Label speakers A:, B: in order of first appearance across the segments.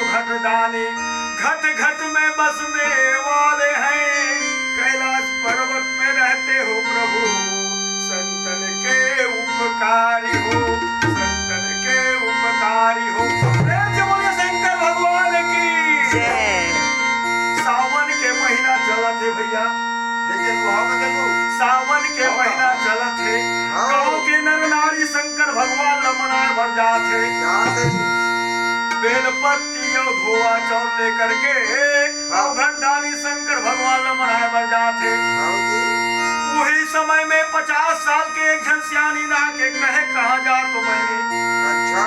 A: घट दानी, घट घट में बसने वाले हैं, कैलाश पर्वत में रहते हो प्रभु, संतन के उपकारी हो, संतन के उपकारी हो। प्रेम से बोलिए शंकर भगवान की
B: जय।
A: सावन के महीना चला थे भैया, सावन के महीना चलत है, गाँव के नर नारी शंकर भगवान लमनाए भर जाते, बेलपत्ती और धोआ चौर लेकर के घटदानी शंकर भगवान लमनाए भर जाते। वही समय में 50 साल के एक झंसियानी ना के कहे कहा जा तो बहनी,
C: अच्छा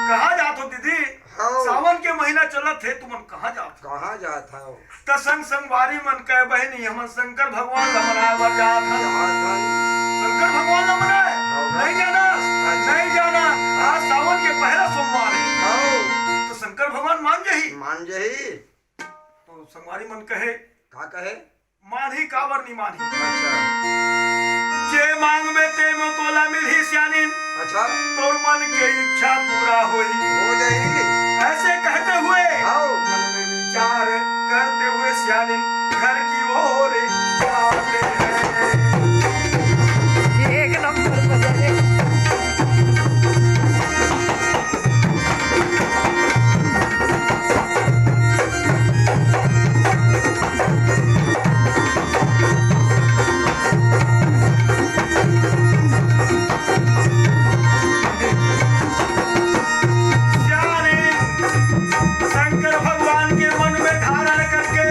A: कहा जा तो दीदी, सावन के महीना चलत है तुमन कहा जात,
C: कहाँ जाता हो?
A: त संग संगवारी मन कहे बहनी हम शंकर भगवान लमनाए भर जात है। शंकर भगवान लमनाए नहीं जाना, नहीं जाना, आज सावन के पहला सोमवार है, तो शंकर भगवान मान
C: जही
A: तो संगवारी मन कहे
C: का कहे?
A: मानही काबर नहीं मानही,
C: अच्छा
A: जे मांग में ते में तोला मिलही सियानी,
C: अच्छा
A: तोर मन के इच्छा पूरा होई,
C: हो जाएगी।
A: ऐसे कहते हुए
C: आओ
A: मन में विचार करते हुए सियानी घर की ओर जाते हैं।
B: एक नंबर बजाए।
A: शंकर भगवान के मन में धारण करके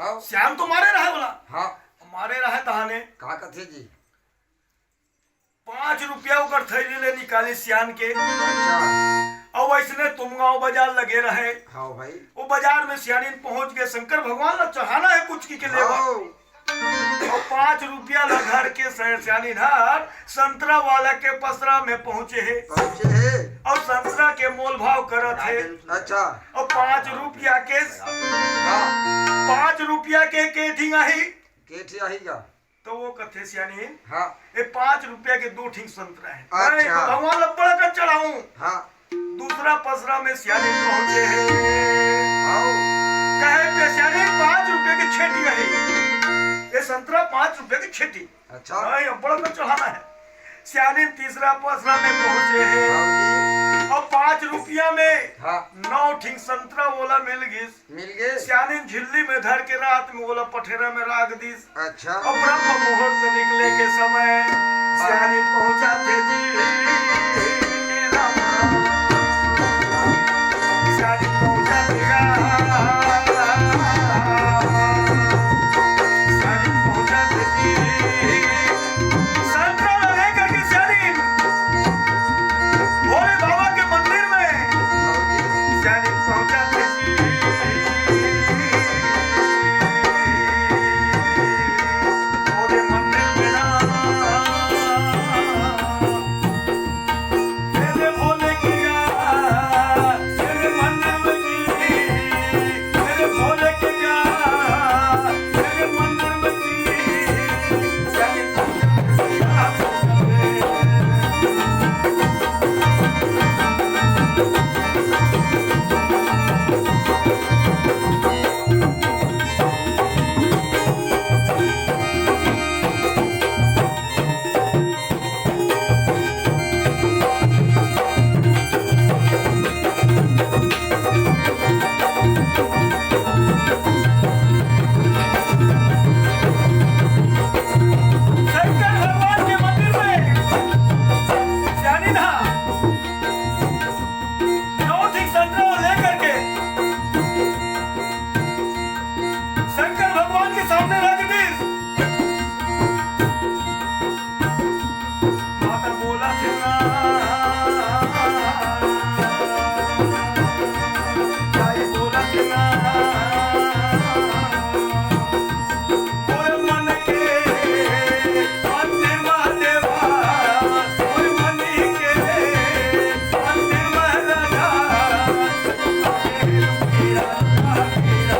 C: हाँ
A: श्याम तो मारे रहे बोला
C: हाँ
A: मारे रहे तहाने
C: का कथे जी
A: 5 रुपया ओकर थैली ले निकाली सियान के
C: अच्छा
A: और वैसने तुम गाँव बाजार लगे रहे
C: हाँ भाई
A: वो बाजार में सियानिन पहुंच गए शंकर भगवान ला चढ़ाना है कुछ की के लेवा
C: हाँ
A: और 5 रुपया ला घर के सियानिन हार संतरा वाला के पसरा में पहुंचे है
C: पहुंचे है
A: और संतरा के मोल भाव करत है
C: अच्छा
A: और 5 रुपया के
C: हाँ
A: 5 रुपया के केठी आई
C: केठी आएगा
A: तो वो कथे सियानिन
C: हाँ
A: ये 5 रुपया के 2 ठीक संतरा है
C: अच्छा।
A: मैं तो भगवान ला बड़ा कर चढ़ाऊं
C: हाँ
A: दूसरा पसरा में सियानिन पहुंचे है
C: हाँ
A: कहे पे सियानिन 5 रुपये की छेटी है ये संतरा 5 रुपये की छेटी
C: अच्छा
A: नहीं अब बड़ा कर चढ़ाना है सियानिन तीसरा पसरा में पहुंचे है
C: हाँ
A: और 5 रुपया में
C: हाँ
A: 9 ठीक संतरा बोला मिल गई
C: मिल गए
A: सियानिन झिल्ली में धर के रात में बोला पठेरा में राख दी
C: अच्छा
A: और ब्रह्म मुहूर्त निकले के समय सियानिन पहुंचा थे जी राम राम। सियानिन पहुंचा देगा सियानिन पहुंचा थे जी संतरा लगे करके सियानिन भोले बाबा के मंदिर में सियानिन पहुंचा थे जी भोले मंदिर में ना मेरे भोले किया मेरे मंदिर में जी मेरे भोले किया मेरे मंदिर में जी सियानिन पहुंचा थे शंकर भगवान के मंदिर में सियानिन हा नौ ठीक संतरा लेकर के शंकर भगवान के सामने रख दी माता बोला थे ना ताई बोला थे ना मोर मन के मंदिर महादेवा मोर मन के मंदिर महाराजा मेरा मेरा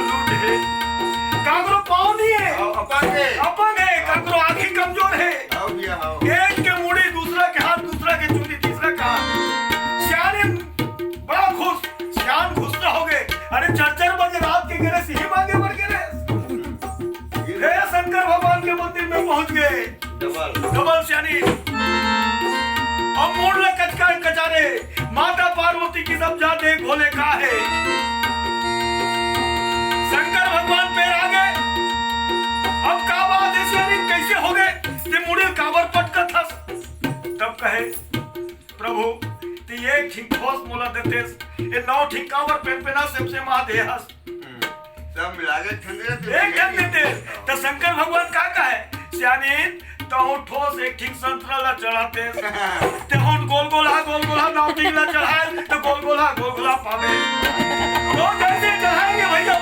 A: लूटे काकरो पाँव नहीं है अपन है काकरो आँखें कमजोर है एक के मुड़ी दूसरा के हाथ दूसरा के चूड़ी तीसरा का सियाने बड़ा खुश सियान खुश ना हो गए अरे 4 बजे रात के गिरे सिंह मांगे पड़ गए हे शंकर भगवान के मंदिर में पहुंच गए डबल सियानी अब मोड़ कचकार कचारे माता पार्वती की सब जाते भोले का है शंकर भगवान पे आ गए अब काबा देशवानी कैसे हो गए ते मुड़ी काबर पटका था तब कहे प्रभु ते एक ठीक ठोस मोला देते ये 9 ठीक काबर पेना सबसे महादेहस
B: सब मिला के
A: एक ढंग देते तो शंकर भगवान का है सियानी तो ठोस एक ठीक संतरा ला चढ़ाते ते हम गोल-गोला नाव ठीक ला चढ़ाए तो गोल-गोला पावे तो जैसे चढ़ाएंगे भैया